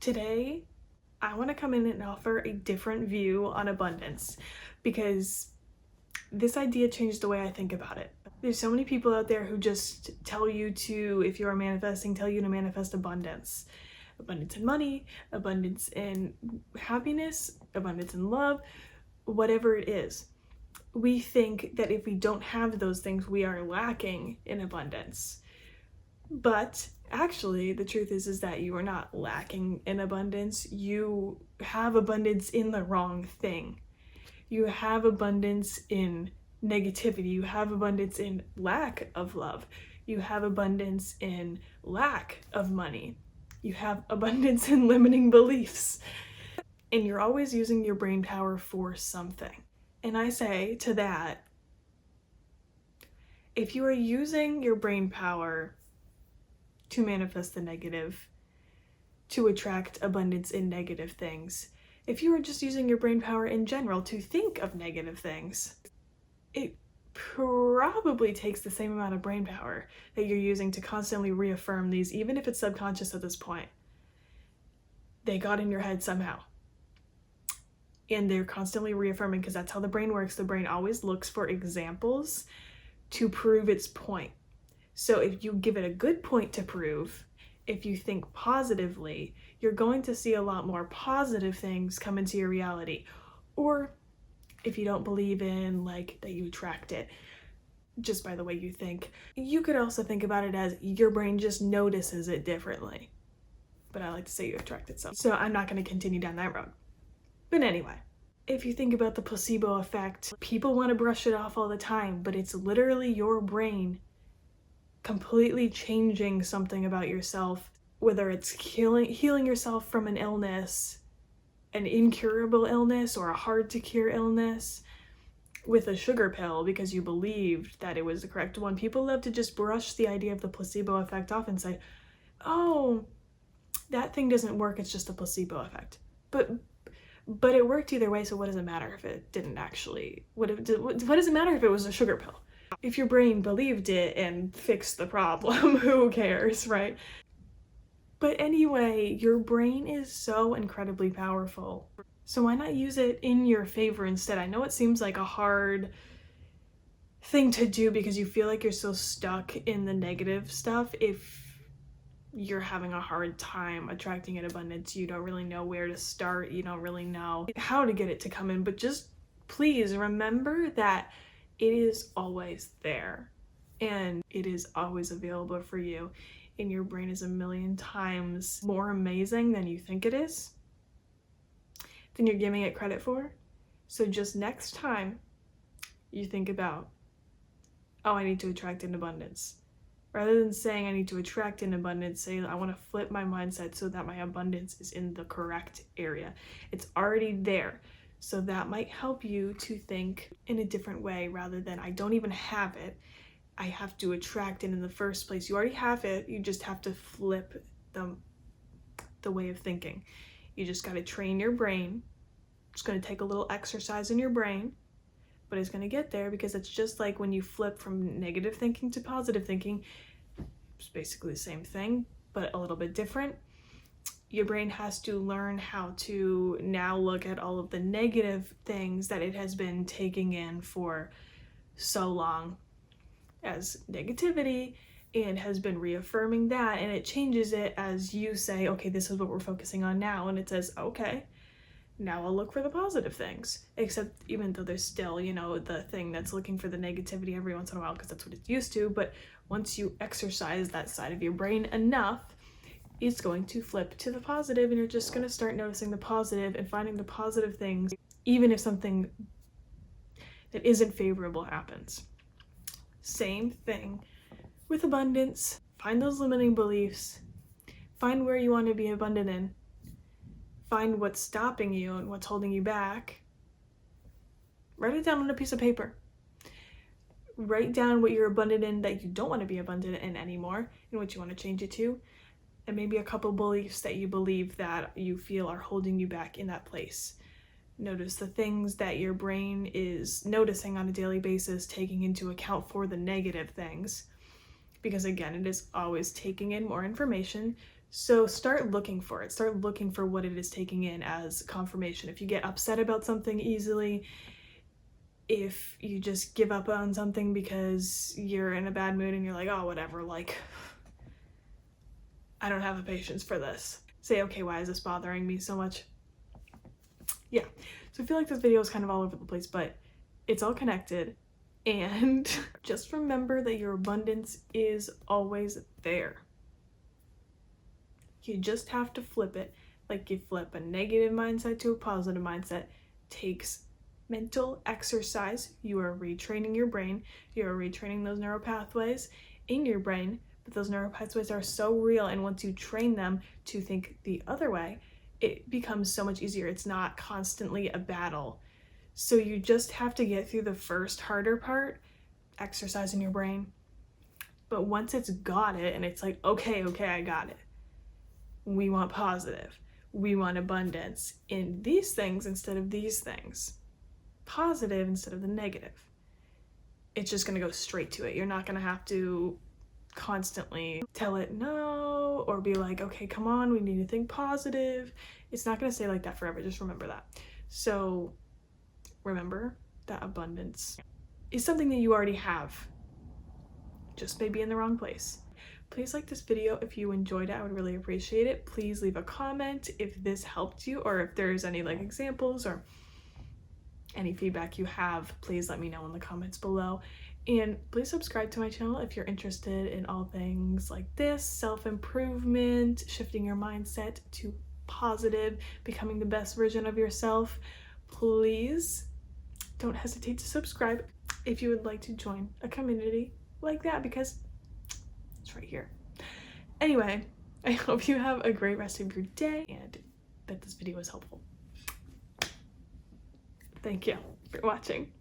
Today, I want to come in and offer a different view on abundance because this idea changed the way I think about it. There's so many people out there who just tell you to, if you are manifesting, tell you to manifest abundance. Abundance in money, abundance in happiness, abundance in love, whatever it is. We think that if we don't have those things, we are lacking in abundance. But actually, the truth is that you are not lacking in abundance. You have abundance in the wrong thing. You have abundance in negativity. You have abundance in lack of love. You have abundance in lack of money. You have abundance in limiting beliefs. And you're always using your brain power for something. And I say to that, if you are using your brain power to manifest the negative, to attract abundance in negative things, if you are just using your brain power in general to think of negative things, it probably takes the same amount of brain power that you're using to constantly reaffirm these, even if it's subconscious at this point. They got in your head somehow. And they're constantly reaffirming because that's how the brain works. The brain always looks for examples to prove its point. So if you give it a good point to prove, if you think positively, you're going to see a lot more positive things come into your reality. Or if you don't believe in that you attract it just by the way you think, you could also think about it as your brain just notices it differently. But I like to say you attract it so I'm not going to continue down that road. But anyway, if you think about the placebo effect, people want to brush it off all the time, but it's literally your brain completely changing something about yourself, whether it's healing yourself from an illness, an incurable illness, or a hard to cure illness with a sugar pill because you believed that it was the correct one. People love to just brush the idea of the placebo effect off and say, oh, that thing doesn't work, it's just a placebo effect. But it worked either way, so what does it matter if it didn't actually, what does it matter if it was a sugar pill? If your brain believed it and fixed the problem, who cares, right? But anyway, your brain is so incredibly powerful. So why not use it in your favor instead? I know it seems like a hard thing to do because you feel like you're so stuck in the negative stuff. If you're having a hard time attracting in abundance, you don't really know where to start, you don't really know how to get it to come in, but just please remember that it is always there and it is always available for you, and your brain is a million times more amazing than you think it is, than you're giving it credit for. So just next time you think about, oh, I need to attract in abundance, rather than saying I need to attract in abundance, say I want to flip my mindset so that my abundance is in the correct area. It's already there. So that might help you to think in a different way rather than I don't even have it, I have to attract it in the first place. You already have it, you just have to flip the way of thinking. You just got to train your brain. It's going to take a little exercise in your brain, but it's going to get there because it's just like when you flip from negative thinking to positive thinking. It's basically the same thing, but a little bit different. Your brain has to learn how to now look at all of the negative things that it has been taking in for so long as negativity and has been reaffirming that, and it changes it as you say, okay, this is what we're focusing on now, and it says, okay, now I'll look for the positive things. Except even though there's still, the thing that's looking for the negativity every once in a while because that's what it's used to, but once you exercise that side of your brain enough, it's going to flip to the positive, and you're just going to start noticing the positive and finding the positive things, even if something that isn't favorable happens. Same thing with abundance. Find those limiting beliefs. Find where you want to be abundant in. Find what's stopping you and what's holding you back. Write it down on a piece of paper. Write down what you're abundant in that you don't want to be abundant in anymore and what you want to change it to. And maybe a couple beliefs that you believe that you feel are holding you back in that place. Notice the things that your brain is noticing on a daily basis, taking into account for the negative things. Because again, it is always taking in more information So start looking for it. Start looking for what it is taking in as confirmation. If you get upset about something easily, if you just give up on something because you're in a bad mood and you're like, oh, whatever, like, I don't have the patience for this. Say, okay, why is this bothering me so much? Yeah, so I feel like this video is kind of all over the place, but it's all connected. And just remember that your abundance is always there. You just have to flip it. Like you flip a negative mindset to a positive mindset. Takes mental exercise. You are retraining your brain. You are retraining those neural pathways in your brain. But those neural pathways are so real, and once you train them to think the other way, it becomes so much easier. It's not constantly a battle. So you just have to get through the first harder part, exercising your brain. But once it's got it and it's like, okay, I got it. We want positive. We want abundance in these things instead of these things. Positive instead of the negative. It's just going to go straight to it. You're not going to have to constantly tell it no or be like, okay, come on, we need to think positive. It's not going to stay like that forever. Just remember that. So remember that abundance is something that you already have, just maybe in the wrong place. Please like this video if you enjoyed it. I would really appreciate it. Please leave a comment if this helped you, or if there's any like examples or any feedback you have. Please let me know in the comments below. And please subscribe to my channel if you're interested in all things like this, self-improvement, shifting your mindset to positive, becoming the best version of yourself. Please don't hesitate to subscribe if you would like to join a community like that, because it's right here. Anyway, I hope you have a great rest of your day and that this video was helpful. Thank you for watching.